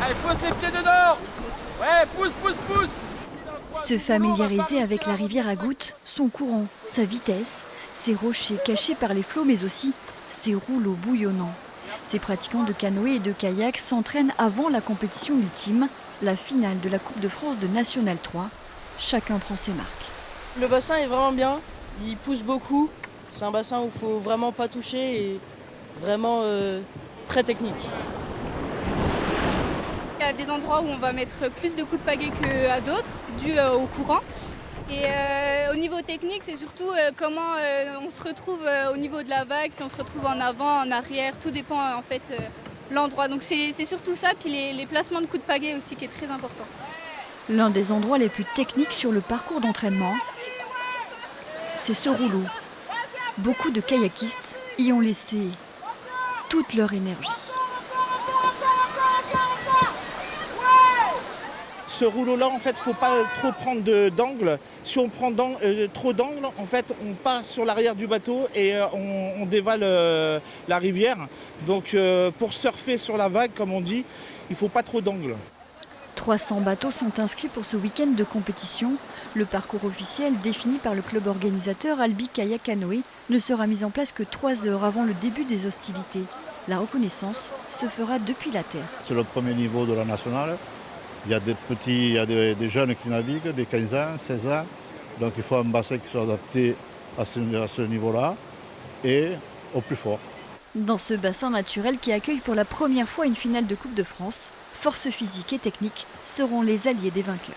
Allez, pousse les pieds dedans. Ouais, pousse. Se familiariser avec la rivière à gouttes, son courant, sa vitesse, ses rochers cachés par les flots, mais aussi ses rouleaux bouillonnants. Ces pratiquants de canoë et de kayak s'entraînent avant la compétition ultime, la finale de la Coupe de France de National 3. Chacun prend ses marques. Le bassin est vraiment bien, il pousse beaucoup. C'est un bassin où il faut vraiment pas toucher et vraiment très technique. Il y a des endroits où on va mettre plus de coups de pagaie qu'à d'autres, dû au courant. Et au niveau technique, c'est surtout comment on se retrouve au niveau de la vague, si on se retrouve en avant, en arrière, tout dépend en fait l'endroit. Donc c'est surtout ça, puis les placements de coups de pagaie aussi qui est très important. L'un des endroits les plus techniques sur le parcours d'entraînement, c'est ce rouleau. Beaucoup de kayakistes y ont laissé toute leur énergie. Ce rouleau-là, en fait, il ne faut pas trop prendre d'angle. Si on prend trop d'angle, en fait, on part sur l'arrière du bateau et on dévale la rivière. Donc, pour surfer sur la vague, comme on dit, il ne faut pas trop d'angle. 300 bateaux sont inscrits pour ce week-end de compétition. Le parcours officiel défini par le club organisateur Albi Kayak Canoë ne sera mis en place que 3 heures avant le début des hostilités. La reconnaissance se fera depuis la terre. C'est le premier niveau de la nationale. Il y a des petits, il y a des jeunes qui naviguent, des 15 ans, 16 ans. Donc il faut un bassin qui soit adapté à ce niveau-là et au plus fort. Dans ce bassin naturel qui accueille pour la première fois une finale de Coupe de France, force physique et technique seront les alliés des vainqueurs.